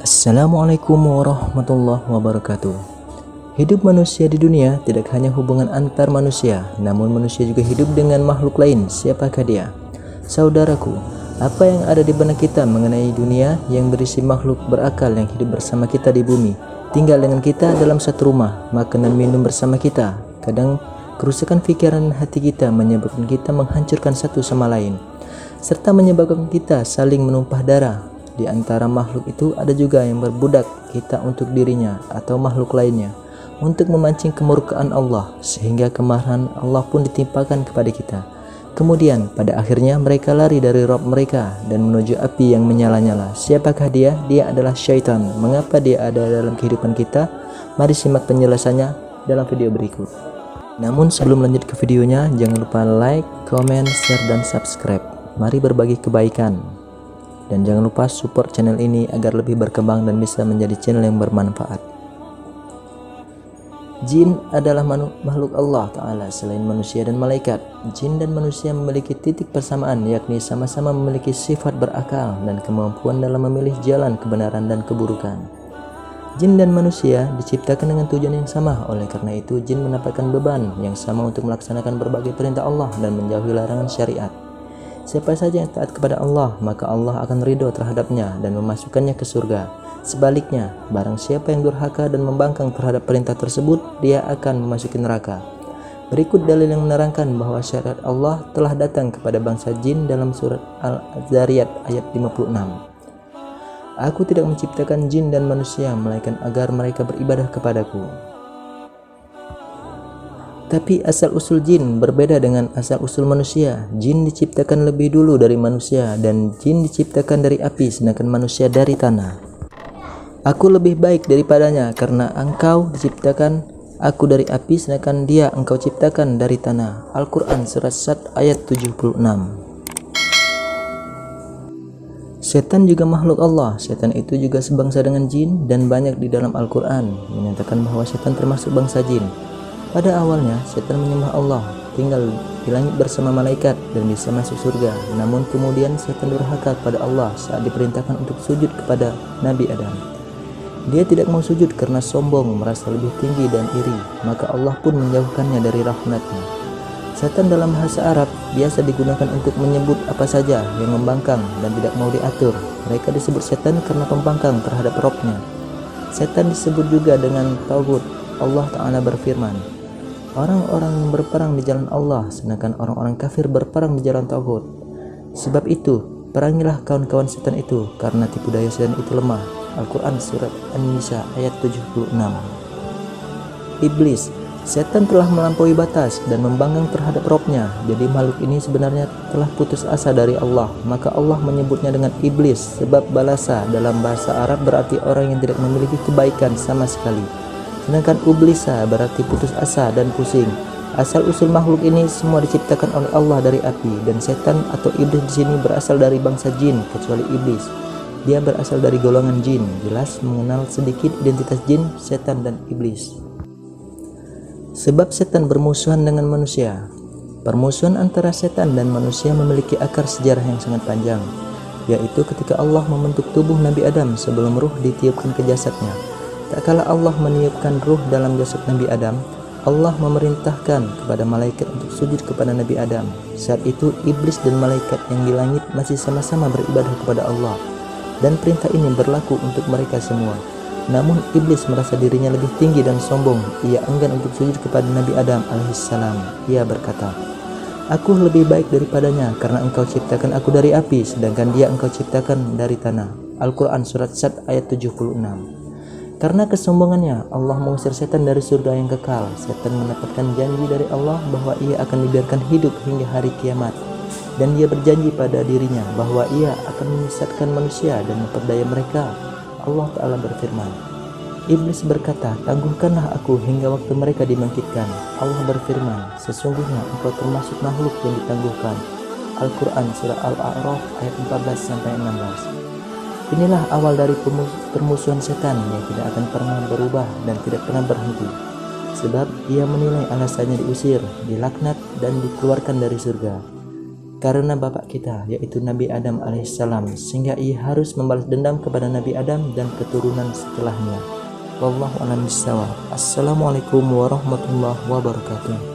Assalamualaikum warahmatullahi wabarakatuh. Hidup manusia di dunia tidak hanya hubungan antar manusia, namun manusia juga hidup dengan makhluk lain. Siapakah dia? Saudaraku, apa yang ada di benak kita mengenai dunia yang berisi makhluk berakal yang hidup bersama kita di bumi, tinggal dengan kita dalam satu rumah, makan dan minum bersama kita. Kadang kerusakan pikiran dan hati kita menyebabkan kita menghancurkan satu sama lain, serta menyebabkan kita saling menumpah darah. Di antara makhluk itu ada juga yang berbudak kita untuk dirinya atau makhluk lainnya, untuk memancing kemurkaan Allah, sehingga kemarahan Allah pun ditimpakan kepada kita. Kemudian pada akhirnya mereka lari dari Rabb mereka dan menuju api yang menyala-nyala. Siapakah dia? Dia adalah syaitan. Mengapa dia ada dalam kehidupan kita? Mari simak penjelasannya dalam video berikut. Namun sebelum lanjut ke videonya, jangan lupa like, comment, share, dan subscribe. Mari berbagi kebaikan. Dan jangan lupa support channel ini agar lebih berkembang dan bisa menjadi channel yang bermanfaat. Jin adalah makhluk Allah Ta'ala selain manusia dan malaikat. Jin dan manusia memiliki titik persamaan, yakni sama-sama memiliki sifat berakal dan kemampuan dalam memilih jalan kebenaran dan keburukan. Jin dan manusia diciptakan dengan tujuan yang sama, oleh karena itu jin mendapatkan beban yang sama untuk melaksanakan berbagai perintah Allah dan menjauhi larangan syariat. Siapa saja yang taat kepada Allah, maka Allah akan ridho terhadapnya dan memasukkannya ke surga. Sebaliknya, barang siapa yang durhaka dan membangkang terhadap perintah tersebut, dia akan memasuki neraka. Berikut dalil yang menerangkan bahwa syariat Allah telah datang kepada bangsa jin dalam surat Al-Zariyat ayat 56. Aku tidak menciptakan jin dan manusia melainkan agar mereka beribadah kepadaku. Tapi asal-usul jin berbeda dengan asal-usul manusia. Jin diciptakan lebih dulu dari manusia, dan jin diciptakan dari api, sedangkan manusia dari tanah. Aku lebih baik daripadanya, karena engkau diciptakan aku dari api, sedangkan dia engkau ciptakan dari tanah. Al-Quran surat Sad ayat 76. Setan juga makhluk Allah. Setan itu juga sebangsa dengan jin, dan banyak di dalam Al-Quran menyatakan bahwa setan termasuk bangsa jin. Pada awalnya, setan menyembah Allah, tinggal di langit bersama malaikat dan bisa masuk surga. Namun kemudian setan durhaka kepada Allah saat diperintahkan untuk sujud kepada Nabi Adam. Dia tidak mau sujud karena sombong, merasa lebih tinggi dan iri, maka Allah pun menjauhkannya dari rahmatnya. Setan dalam bahasa Arab biasa digunakan untuk menyebut apa saja yang membangkang dan tidak mau diatur. Mereka disebut setan karena pembangkang terhadap Rabb-nya. Setan disebut juga dengan Taghut. Allah Ta'ala berfirman, orang-orang yang berperang di jalan Allah, sedangkan orang-orang kafir berperang di jalan Taghut. Sebab itu, perangilah kawan-kawan setan itu, karena tipu daya setan itu lemah. Al-Quran surat An-Nisa ayat 76. Iblis, setan telah melampaui batas dan membangkang terhadap Rabb-nya. Jadi makhluk ini sebenarnya telah putus asa dari Allah. Maka Allah menyebutnya dengan iblis, sebab balasa dalam bahasa Arab berarti orang yang tidak memiliki kebaikan sama sekali. Sedangkan ublisa berarti putus asa dan pusing. Asal-usul makhluk ini semua diciptakan oleh Allah dari api, dan setan atau iblis di sini berasal dari bangsa jin kecuali iblis. Dia berasal dari golongan jin. Jelas mengenal sedikit identitas jin, setan dan iblis. Sebab setan bermusuhan dengan manusia. Permusuhan antara setan dan manusia memiliki akar sejarah yang sangat panjang, yaitu ketika Allah membentuk tubuh Nabi Adam sebelum ruh ditiupkan ke jasadnya. Tak kala Allah meniupkan ruh dalam jasad Nabi Adam, Allah memerintahkan kepada malaikat untuk sujud kepada Nabi Adam. Saat itu iblis dan malaikat yang di langit masih sama-sama beribadah kepada Allah, dan perintah ini berlaku untuk mereka semua. Namun iblis merasa dirinya lebih tinggi dan sombong. Ia enggan untuk sujud kepada Nabi Adam alaihissalam. Ia berkata, aku lebih baik daripadanya, karena engkau ciptakan aku dari api, sedangkan dia engkau ciptakan dari tanah. Al-Quran surat Sad ayat 76. Karena kesombongannya, Allah mengusir setan dari surga yang kekal. Setan mendapatkan janji dari Allah bahwa ia akan dibiarkan hidup hingga hari kiamat. Dan dia berjanji pada dirinya bahwa ia akan menyesatkan manusia dan memperdaya mereka. Allah Ta'ala berfirman, iblis berkata, tangguhkanlah aku hingga waktu mereka dibangkitkan. Allah berfirman, sesungguhnya engkau termasuk makhluk yang ditangguhkan. Al-Quran surah Al-A'raf ayat 14-16. Inilah awal dari permusuhan setan yang tidak akan pernah berubah dan tidak pernah berhenti. Sebab ia menilai alasannya diusir, dilaknat, dan dikeluarkan dari surga. karena bapak kita yaitu Nabi Adam alaihissalam, sehingga ia harus membalas dendam kepada Nabi Adam dan keturunan setelahnya. Wallahu a'lam bishawab. Assalamualaikum warahmatullahi wabarakatuh.